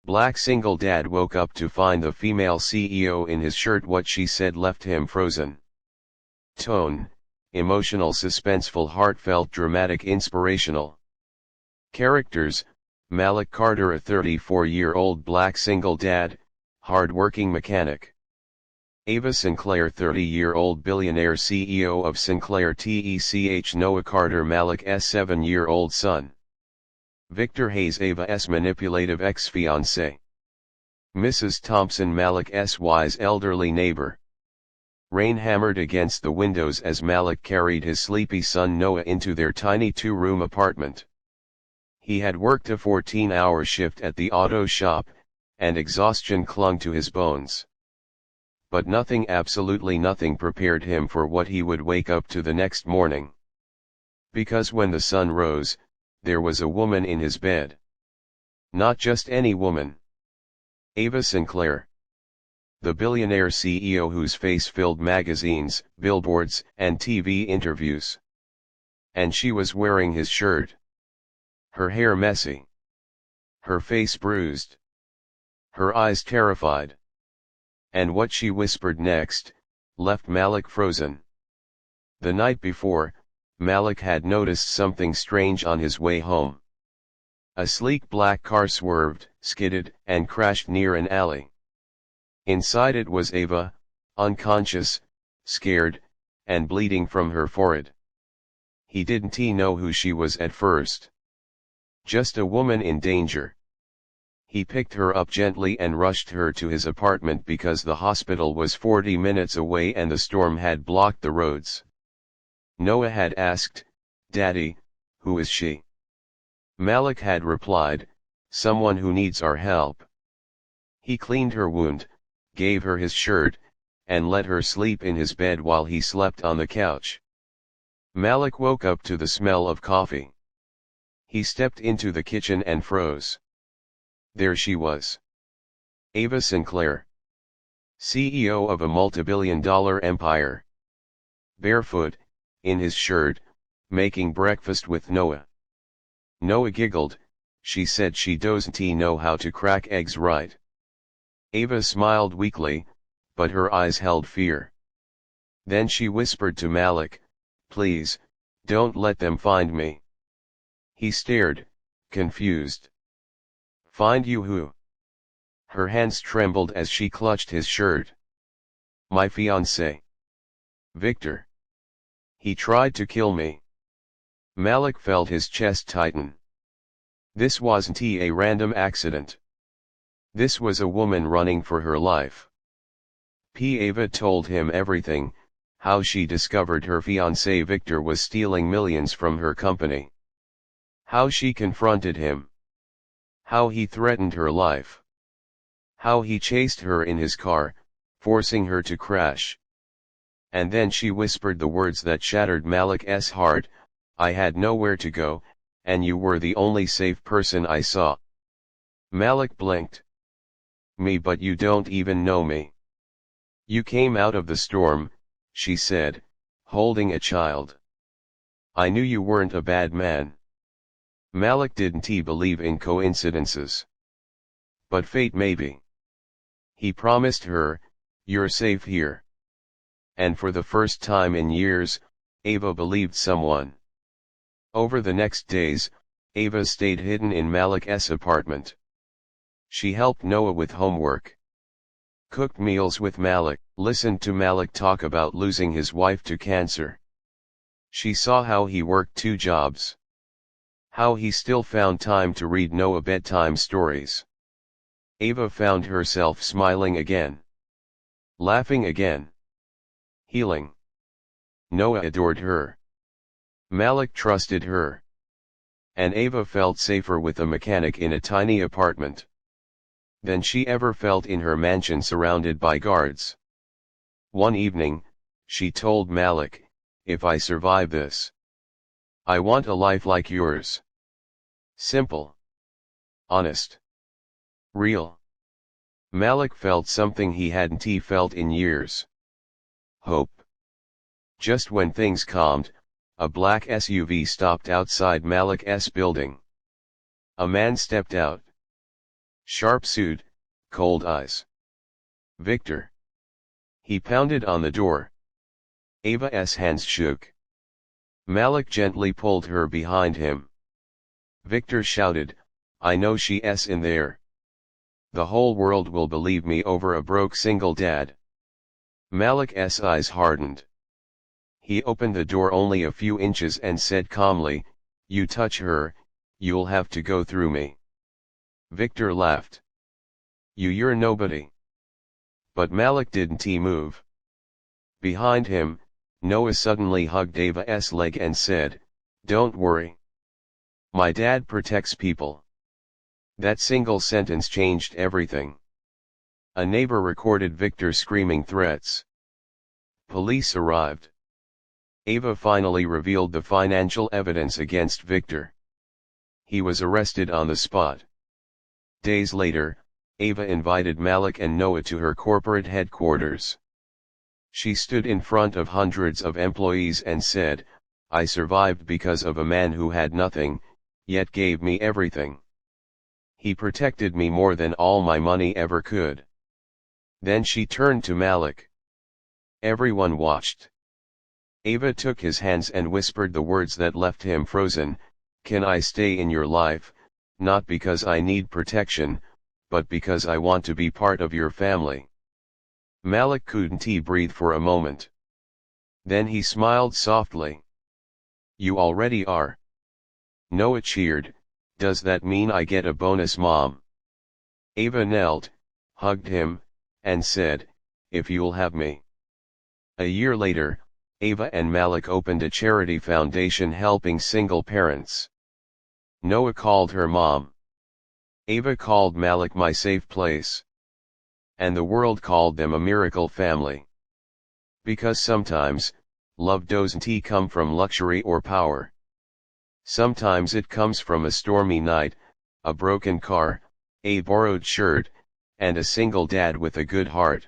Black single dad woke up to find the female CEO in his shirt. What she said left him frozen. Tone: emotional, suspenseful, heartfelt, dramatic, inspirational. Characters: Malik Carter, a 34-year-old black single dad, hard-working mechanic. Ava Sinclair, 30-year-old billionaire CEO of Sinclair Tech. Noah Carter, Malik's 7-year-old son. Victor Hayes, Ava's manipulative ex-fiancé. Mrs. Thompson, Malik's wise elderly neighbor. Rain hammered against the windows as Malik carried his sleepy son Noah into their tiny 2-room apartment. He had worked a 14-hour shift at the auto shop, and exhaustion clung to his bones. But nothing, absolutely nothing, prepared him for what he would wake up to the next morning. Because when the sun rose, there was a woman in his bed. Not just any woman. Ava Sinclair. The billionaire CEO whose face filled magazines, billboards, and TV interviews. And she was wearing his shirt. Her hair messy. Her face bruised. Her eyes terrified. And what she whispered next, left Malik frozen. The night before, Malik had noticed something strange on his way home. A sleek black car swerved, skidded, and crashed near an alley. Inside it was Ava, unconscious, scared, and bleeding from her forehead. He didn't know who she was at first. Just a woman in danger. He picked her up gently and rushed her to his apartment because the hospital was 40 minutes away and the storm had blocked the roads. Noah had asked, "Daddy, who is she?" Malik had replied, "Someone who needs our help." He cleaned her wound, gave her his shirt, and let her sleep in his bed while he slept on the couch. Malik woke up to the smell of coffee. He stepped into the kitchen and froze. There she was. Ava Sinclair. CEO of a multi-billion-dollar empire. Barefoot, in his shirt, making breakfast with Noah. Noah giggled. She said she doesn't know how to crack eggs right. Ava smiled weakly, but her eyes held fear. Then she whispered to Malik, "Please, don't let them find me." He stared, confused. "Find you who?" Her hands trembled as she clutched his shirt. "My fiancé. Victor. He tried to kill me." Malik felt his chest tighten. This wasn't a random accident. This was a woman running for her life. Ava told him everything, how she discovered her fiancé Victor was stealing millions from her company. How she confronted him. How he threatened her life. How he chased her in his car, forcing her to crash. And then she whispered the words that shattered Malik's heart, "I had nowhere to go, and you were the only safe person I saw." Malik blinked. "Me, but you don't even know me." "You came out of the storm," she said, holding a child. "I knew you weren't a bad man." Malik didn't believe in coincidences. But fate maybe. He promised her, "You're safe here." And for the first time in years, Ava believed someone. Over the next days, Ava stayed hidden in Malik's apartment. She helped Noah with homework. Cooked meals with Malik, listened to Malik talk about losing his wife to cancer. She saw how he worked 2 jobs. How he still found time to read Noah bedtime stories. Ava found herself smiling again. Laughing again. Healing. Noah adored her. Malik trusted her. And Ava felt safer with a mechanic in a tiny apartment than she ever felt in her mansion surrounded by guards. One evening, she told Malik, "If I survive this, I want a life like yours. Simple. Honest. Real." Malik felt something he hadn't felt in years. Hope. Just when things calmed, a black SUV stopped outside Malik's building. A man stepped out. Sharp suit, cold eyes. Victor. He pounded on the door. Ava's hands shook. Malik gently pulled her behind him. Victor shouted, I know she's in there. The whole world will believe me over a broke single dad. Malik's eyes hardened. He opened the door only a few inches and said calmly, you touch her, you'll have to go through me. Victor laughed. You're nobody. But Malik didn't move. Behind him, Noah suddenly hugged Ava's leg and said, don't worry. My dad protects people. That single sentence changed everything. A neighbor recorded Victor screaming threats. Police arrived. Ava finally revealed the financial evidence against Victor. He was arrested on the spot. Days later, Ava invited Malik and Noah to her corporate headquarters. She stood in front of hundreds of employees and said, I survived because of a man who had nothing, yet gave me everything. He protected me more than all my money ever could. Then she turned to Malik. Everyone watched. Ava took his hands and whispered the words that left him frozen, can I stay in your life, not because I need protection, but because I want to be part of your family. Malik couldn't breathe for a moment. Then he smiled softly. You already are. Noah cheered, does that mean I get a bonus, Mom? Ava knelt, hugged him, and said, if you'll have me. A year later, Ava and Malik opened a charity foundation helping single parents. Noah called her Mom. Ava called Malik my safe place. And the world called them a miracle family. Because sometimes, love doesn't come from luxury or power. Sometimes it comes from a stormy night, a broken car, a borrowed shirt, and a single dad with a good heart.